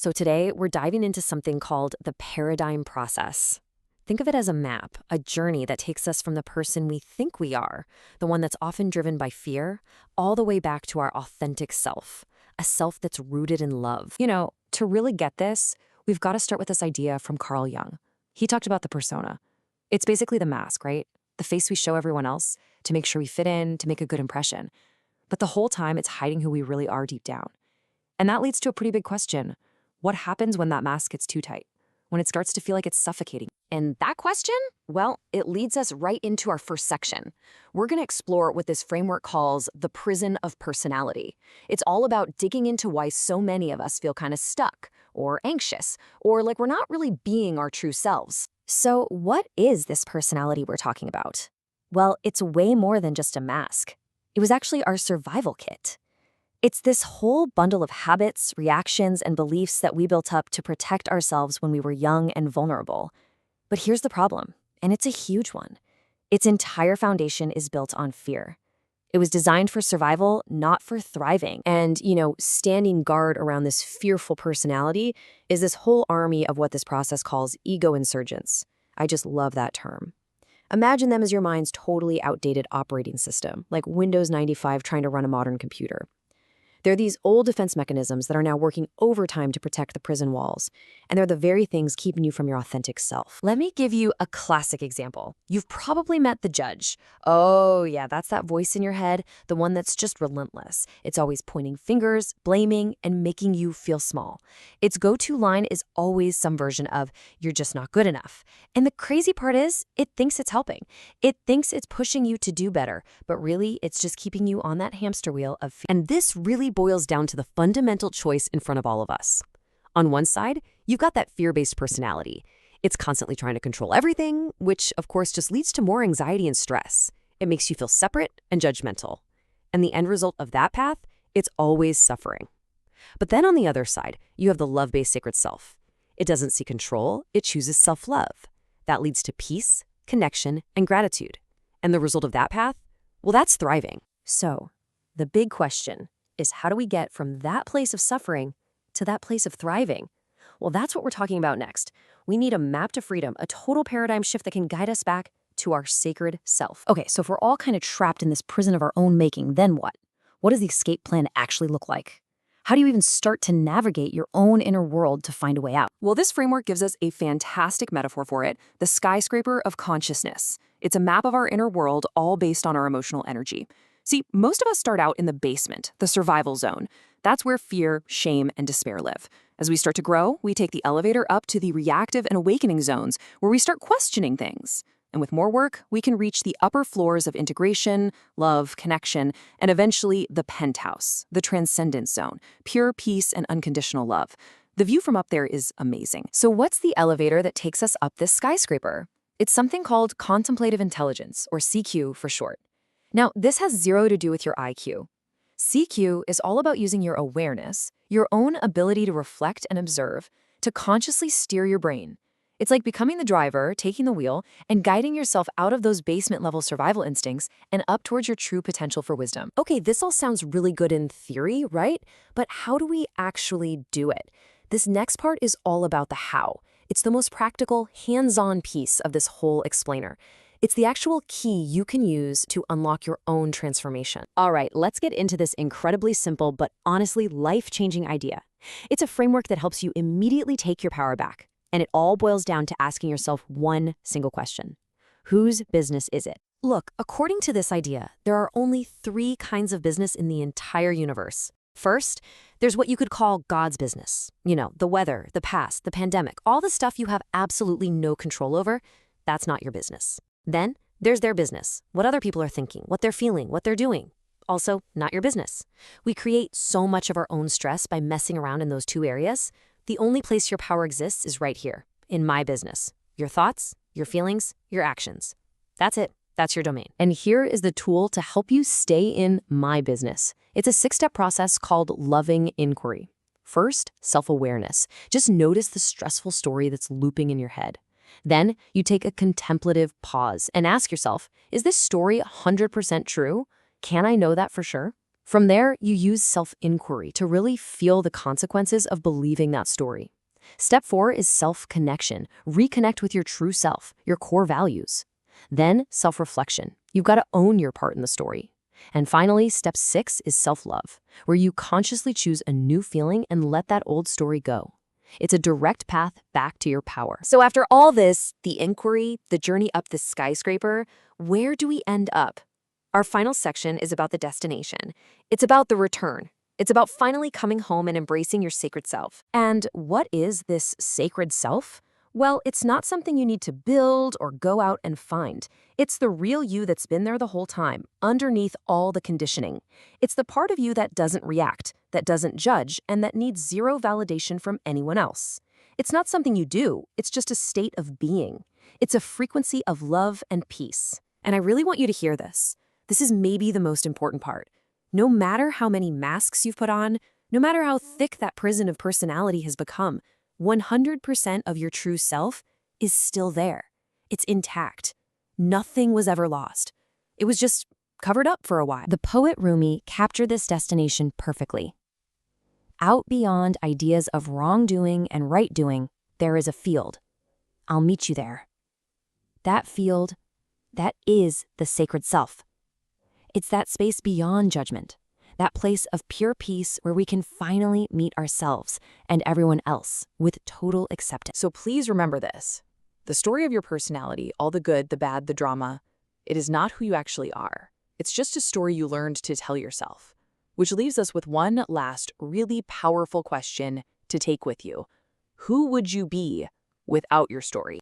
So today, we're diving into something called the paradigm process. Think of it as a map, a journey that takes us from the person we think we are, the one that's often driven by fear, all the way back to our authentic self, a self that's rooted in love. To really get this, we've got to start with this idea from Carl Jung. He talked about the persona. It's basically the mask, right? The face we show everyone else to make sure we fit in, to make a good impression. But the whole time, it's hiding who we really are deep down. And that leads to a pretty big question. What happens when that mask gets too tight? When it starts to feel like it's suffocating? And that question? Well, it leads us right into our first section. We're going to explore what this framework calls the prison of personality. It's all about digging into why so many of us feel kind of stuck, or anxious, or like we're not really being our true selves. So what is this personality we're talking about? Well, it's way more than just a mask. It was actually our survival kit. It's this whole bundle of habits, reactions, and beliefs that we built up to protect ourselves when we were young and vulnerable. But here's the problem, and it's a huge one. Its entire foundation is built on fear. It was designed for survival, not for thriving. And, standing guard around this fearful personality is this whole army of what this process calls ego insurgents. I just love that term. Imagine them as your mind's totally outdated operating system, like Windows 95 trying to run a modern computer. They're these old defense mechanisms that are now working overtime to protect the prison walls, and they're the very things keeping you from your authentic self. Let me give you a classic example. You've probably met the judge. Oh yeah, that's that voice in your head, the one that's just relentless. It's always pointing fingers, blaming, and making you feel small. Its go-to line is always some version of, "You're just not good enough." And the crazy part is, it thinks it's helping. It thinks it's pushing you to do better, but really, it's just keeping you on that hamster wheel of fear. And this really boils down to the fundamental choice in front of all of us. On one side, you've got that fear-based personality. It's constantly trying to control everything, which of course just leads to more anxiety and stress. It makes you feel separate and judgmental. And the end result of that path, it's always suffering. But then on the other side, you have the love-based sacred self. It doesn't seek control, it chooses self-love. That leads to peace, connection, and gratitude. And the result of that path? Well, that's thriving. So, the big question is, how do we get from that place of suffering to that place of thriving? Well, that's what we're talking about next. We need a map to freedom, a total paradigm shift that can guide us back to our sacred self. Okay, so if we're all kind of trapped in this prison of our own making, then what? What does the escape plan actually look like? How do you even start to navigate your own inner world to find a way out? Well, this framework gives us a fantastic metaphor for it, the skyscraper of consciousness. It's a map of our inner world, all based on our emotional energy. See, most of us start out in the basement, the survival zone. That's where fear, shame, and despair live. As we start to grow, we take the elevator up to the reactive and awakening zones, where we start questioning things. And with more work, we can reach the upper floors of integration, love, connection, and eventually the penthouse, the transcendence zone, pure peace and unconditional love. The view from up there is amazing. So what's the elevator that takes us up this skyscraper? It's something called contemplative intelligence, or CQ for short. Now, this has zero to do with your IQ. CQ is all about using your awareness, your own ability to reflect and observe, to consciously steer your brain. It's like becoming the driver, taking the wheel, and guiding yourself out of those basement-level survival instincts and up towards your true potential for wisdom. Okay, this all sounds really good in theory, right? But how do we actually do it? This next part is all about the how. It's the most practical, hands-on piece of this whole explainer. It's the actual key you can use to unlock your own transformation. All right, let's get into this incredibly simple but honestly life-changing idea. It's a framework that helps you immediately take your power back. And it all boils down to asking yourself one single question. Whose business is it? Look, according to this idea, there are only 3 kinds of business in the entire universe. First, there's what you could call God's business. The weather, the past, the pandemic, all the stuff you have absolutely no control over. That's not your business. Then there's their business, what other people are thinking, what they're feeling, what they're doing. Also, not your business. We create so much of our own stress by messing around in those 2 areas. The only place your power exists is right here, in my business. Your thoughts, your feelings, your actions. That's it. That's your domain. And here is the tool to help you stay in my business. It's a 6-step process called loving inquiry. First, self-awareness. Just notice the stressful story that's looping in your head. Then you take a contemplative pause and ask yourself, is this story 100% true? Can I know that for sure? From there, you use self-inquiry to really feel the consequences of believing that story. Step 4 is self-connection. Reconnect with your true self, your core values. Then, self-reflection. You've got to own your part in the story. And finally, step 6 is self-love, where you consciously choose a new feeling and let that old story go. It's a direct path back to your power. So after all this, the inquiry, the journey up the skyscraper, where do we end up? Our final section is about the destination. It's about the return. It's about finally coming home and embracing your sacred self. And what is this sacred self? Well, it's not something you need to build or go out and find. It's the real you that's been there the whole time, underneath all the conditioning. It's the part of you that doesn't react, that doesn't judge, and that needs zero validation from anyone else. It's not something you do, it's just a state of being. It's a frequency of love and peace. And I really want you to hear this. This is maybe the most important part. No matter how many masks you've put on, no matter how thick that prison of personality has become, 100% of your true self is still there. It's intact. Nothing was ever lost. It was just covered up for a while. The poet Rumi captured this destination perfectly. Out beyond ideas of wrongdoing and right doing, there is a field. I'll meet you there. That field, that is the sacred self. It's that space beyond judgment, that place of pure peace where we can finally meet ourselves and everyone else with total acceptance. So please remember this. The story of your personality, all the good, the bad, the drama, it is not who you actually are. It's just a story you learned to tell yourself. Which leaves us with one last really powerful question to take with you. Who would you be without your story?